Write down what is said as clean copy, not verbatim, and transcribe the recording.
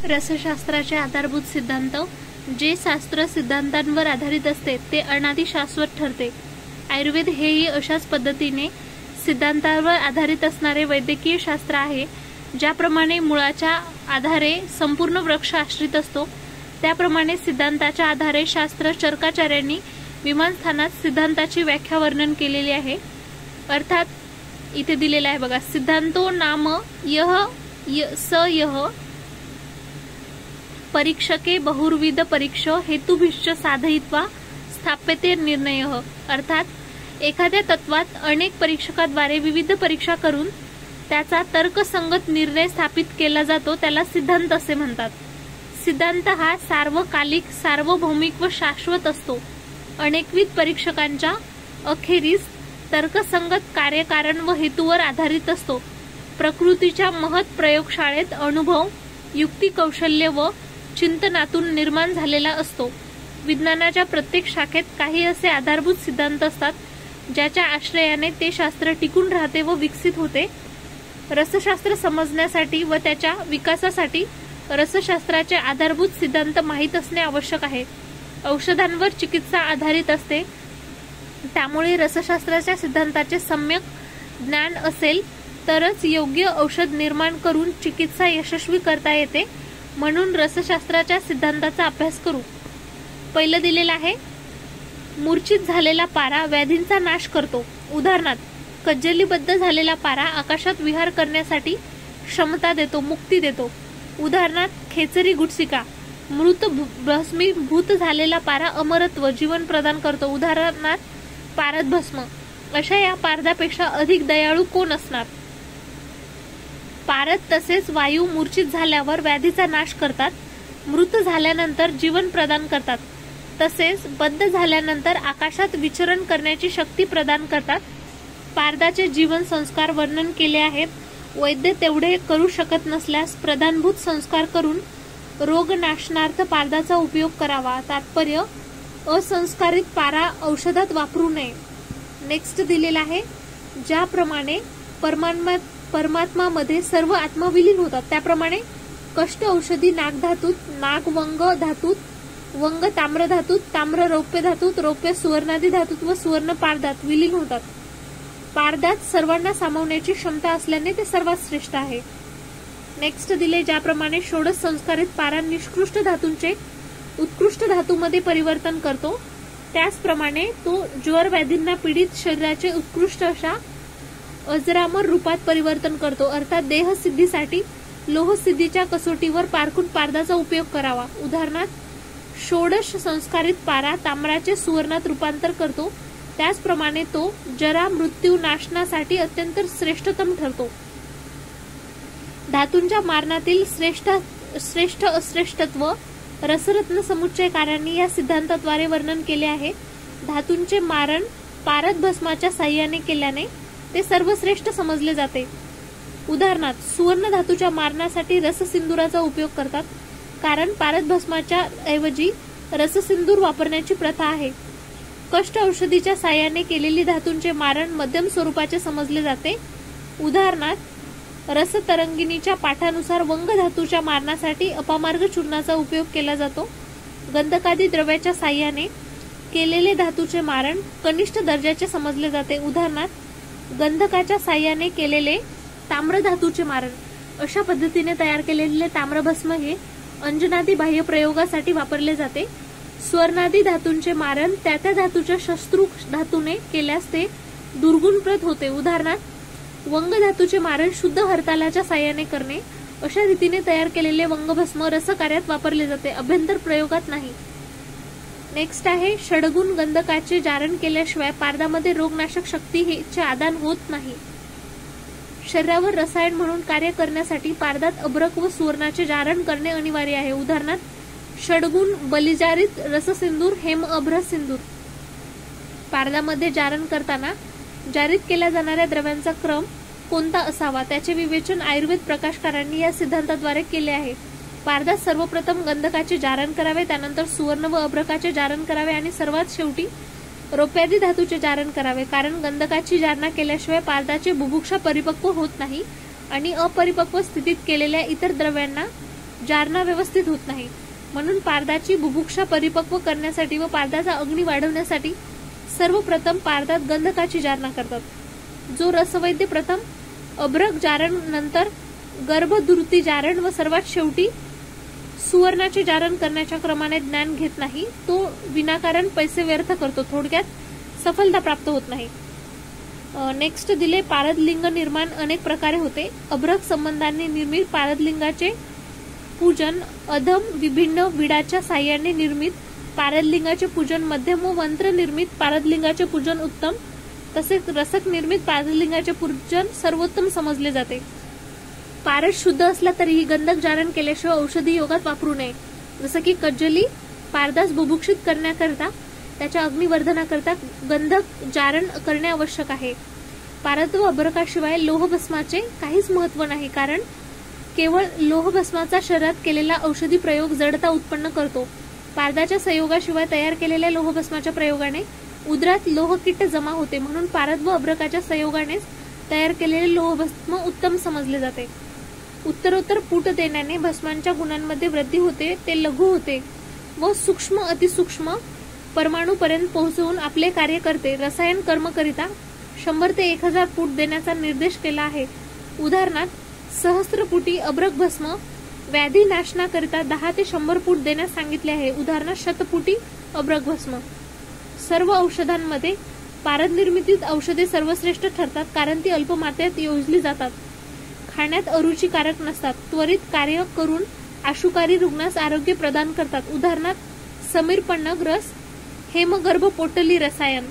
रसशास्त्राचे आधारभूत सिद्धांत जे शास्त्र सिद्धांतांवर आधारित असते ते अनादि शाश्वत ठरते। आयुर्वेद हेही अशाच पद्धतीने सिद्धांतांवर आधारित असणारे वैद्यकीय शास्त्र आहे। ज्याप्रमाणे मुळाच्या आधारे संपूर्ण वृक्ष आश्रित असतो त्याप्रमाणे सिद्धांताच्या आधारे शास्त्र चरकाचार्यांनी विमानस्थानात सिद्धांताची व्याख्या वर्णन केलेली आहे। अर्थात इथे दिलेला आहे बघा, सिद्धांतो नाम यह परीक्षके बहुर्विध परीक्ष हेतुभिश्च साधयित्वा स्थाप्यते निर्णयः। अर्थात एखाद्या तत्वात अनेक परीक्षकाद्वारे विविध परीक्षा करून त्याचा तर्कसंगत निर्णय स्थापित केला जातो त्याला सिद्धांत असे म्हणतात। सिद्धांत हा सार्वकालिक, सार्वभौमिक व शाश्वत असतो। अनेकविध परीक्षकांच्या अखेरीस तर्कसंगत कार्यकारण व हेतूवर आधारित असतो। प्रकृतीच्या महत् प्रयोगशाळेत अनुभव, युक्ती, कौशल्य व चिंतनातून निर्माण झालेला असतो। विज्ञानाच्या प्रत्येक शाखेत काही असे आधारभूत सिद्धांत असतात ज्याच्या आश्रयाने ते शास्त्र टिकून राहते व विकसित होते। रसशास्त्र समजण्यासाठी व त्याच्या विकासासाठी रसशास्त्राचे आधारभूत सिद्धांत माहीत असणे आवश्यक आहे। औषधांवर चिकित्सा आधारित असते त्यामुळे रसशास्त्राच्या सिद्धांताचे सम्यक ज्ञान असेल तरच योग्य औषध निर्माण करून चिकित्सा यशस्वी करता येते। म्हणून रसशास्त्राच्या सिद्धांताचा अभ्यास करू। पहिलं दिलेलं आहे, मूर्छित झालेला पारा व्याधींचा नाश करतो। उदाहरणार्थ, कज्जलीबद्ध झालेला पारा आकाशात विहार करण्यासाठी क्षमता देतो, मुक्ती देतो। उदाहरणार्थ, खेचरी गुटसिका। मृत भस्मीभूत झालेला पारा अमरत्व, जीवन प्रदान करतो। उदाहरणार्थ, पारद भस्म। अशा या पारदापेक्षा अधिक दयाळू कोण असणार? पारद तसेच वायू मूर्छित झाल्यावर व्याधीचा नाश करतात, मृत झाल्यानंतर जीवन प्रदान करतात, तसेच बद्ध झाल्यानंतर आकाशात विचरण करण्याची शक्ती प्रदान करतात। पारदाचे जीवन संस्कार वर्णन केले आहेत। वैद्य तेवढे करू शकत नसल्यास प्रधानभूत संस्कार करून रोगनाशनार्थ पारदाचा उपयोग करावा। तात्पर्य, असंस्कारित पारा औषधात वापरू नये। नेक्स्ट दिलेला आहे, ज्याप्रमाणे परमात्मामध्ये सर्व आत्मा विलीन होतात त्याप्रमाणे कष्ट औषधी नागधातूत, नाग वंग धातूत, वंग ताम्र धातूत, ताम्र रौप्य धातूत, रौप्य सुवर्णादी धातूत व सुवर्ण पारदात विलीन होतात। पारदात सर्वांना सामावण्याची क्षमता असल्याने ते सर्वात श्रेष्ठ आहे। नेक्स्ट दिले, ज्याप्रमाणे षोडश संस्कारित पारा निष्कृष्ट धातूंचे उत्कृष्ट धातूमध्ये परिवर्तन करतो त्याचप्रमाणे तो ज्वर व्याधींना पीडित शरीराचे उत्कृष्ट अशा अजरामर रूपात परिवर्तन करतो। अर्थात देहसिद्धीसाठी लोहसिद्धीच्या कसोटीवर पारखून पारदाचा उपयोग करावा। उदाहरणार्थ, षोडश संस्कारित पारा ताम्राचे सुवर्णात रूपांतर करतो त्याचप्रमाणे तो जरा मृत्यू नाशनासाठी अत्यंत श्रेष्ठतम ठरतो। धातूंच्या मारणातील श्रेष्ठ अश्रेष्ठत्व रसरत्न समुच्चयकारांनी या सिद्धांताद्वारे वर्णन केले आहे। धातूंचे मारण पारद भस्माच्या साह्याने केल्याने ते सर्वश्रेष्ठ समजले जाते। उदाहरणार्थ, सुवर्ण धातूच्या मारणासाठी रससिंदुराचा उपयोग करतात कारण पारद भस्माच्या ऐवजी रससिंदूर वापरण्याची प्रथा आहे। कष्ट औषधीच्या साह्याने केलेली धातूंचे मारण मध्यम स्वरूपाचे समजले जाते। उदाहरणार्थ, रसतरंगिणीच्या पाठानुसार वंग धातूच्या मारणासाठी अपामार्ग चूर्णाचा उपयोग केला जातो। गंधकादी द्रव्याच्या साह्याने केलेले धातूचे मारण कनिष्ठ दर्जाचे समजले जाते। उदाहरणार्थ, गंधकाच्या साह्याने केलेले ताम्र धातूचे मारण। अशा पद्धतीने तयार केलेले ताम्रभस्म हे अंजनादी बाह्य प्रयोगासाठी वापरले जाते। स्वर्णादी धातूंचे मारण त्या धातूच्या शस्त्रू धातूने केल्यास ते दुर्गुणप्रद होते। उदाहरणार्थ, वंग धातूचे मारण शुद्ध हरतालाच्या साह्याने करणे। अशा रीतीने तयार केलेले वंगभस्म रसकार्यात वापरले जाते, अभ्यंतर प्रयोगात नाही। नेक्स्ट आहे, षडगुण गंधकाचे जारण केल्याशिवाय पारदामध्ये रोगनाशक शक्तीचे आदान होत नाही। शरीरावर रसायन म्हणून कार्य करण्यासाठी पारदात अभ्रक व सुवर्णाचे जारण करणे अनिवार्य आहे। उदाहरणार्थ, षडगुण बलिजारित रससिंदूर, हेम अभ्र सिंदूर। पारदामध्ये जारण करताना जारित केल्या जाणाऱ्या द्रव्यांचा क्रम कोणता असावा त्याचे विवेचन आयुर्वेद प्रकाशकारांनी या सिद्धांताद्वारे केले आहे। पारदात सर्वप्रथम गंधकाचे जारण करावे, त्यानंतर सुवर्ण व अभ्रकाचे जारण करावे आणि सर्वात शेवटी रौप्यादी धातूचे जारण करावे। कारण गंधकाची जारणा केल्याशिवाय पारदाचे बुभुक्षा परिपक्व होत नाही आणि अपरिपक्व स्थितीत केलेल्या इतर द्रव्यांना जारणा व्यवस्थित होत नाही. म्हणून पारदाची बुभुक्षा परिपक्व करण्यासाठी व पारदाचा अग्नी वाढवण्यासाठी सर्वप्रथम पारदात गंधकाची जारणा करतात. जो रसवैद्य प्रथम अभ्रक जारण, नंतर गर्भदुर्ती जारण व सर्वात शेवटी सुवर्णाचे जारण करण्याच्या क्रमाने ज्ञान घेत नाही, तो विनाकारण पैसे व्यर्थ करतो. थोडक्यात सफलता प्राप्त होत नाही. नेक्स्ट दिले पारदलिंग निर्माण अनेक प्रकारे होते. अभ्रक संबंधांनी निर्मित पारदलिंगाचे पूजन, अधम विभिन्न विडाच्या साह्याने निर्मित पारदलिंगाचे पूजन मध्यम व मंत्र निर्मित पारदलिंगाचे पूजन उत्तम, तसेच रसक निर्मित पारदलिंगाचे पूजन सर्वोत्तम समजले जाते. पारद शुद्ध असला तरीही गंधक जारण केल्याशिवाय औषधी योगात वापरू नये. जसं की कज्जली पारदास बुभुक्षित करण्याकरता, त्याच्या अग्निवर्धनाकरता गंधक जारण करणे आवश्यक आहे. पारद व अभ्रकाशिवाय लोहभस्माचे काहीच महत्व नाही, कारण केवळ लोहभस्माचा शरीरात केलेला औषधी प्रयोग जडता उत्पन्न करतो. पारदाच्या संयोगाशिवाय तयार केलेल्या लोहभस्माच्या प्रयोगाने उदरात लोहकीट जमा होते. म्हणून पारद व अभ्रकाच्या संयोगानेच तयार केलेले लोहभस्म उत्तम समजले जाते. उत्तरोत्तर पूट देण्याने भस्मांच्या गुणांमध्ये वृद्धी होते, ते लघु होते व सूक्ष्म अतिसूक्ष्म परमाणूपर्यंत पोहोचवून आपले कार्य करते. रसायन कर्मकरिता 100 ते 1000 पूट देण्याचा निर्देश केला आहे. उदाहरणार्थ सहस्त्रपुटी अभ्रक भस्म व्याधी नाशनाकरिता 10 ते 100 पूट देण्यास सांगितले आहे. उदाहरणार्थ शतपुटी अभ्रक भस्म. सर्व औषधांमध्ये पारद निर्मितीत औषधे सर्वश्रेष्ठ ठरतात, कारण ती अल्प मात्रेत योजली जातात, खाण्यात अरुचिकारक नसतात, त्वरित कार्य करून आशुकारी रुग्णास आरोग्य प्रदान करतात. उदाहरणार्थ समीरपन्नग रस, हेमगर्भ पोटली रसायन.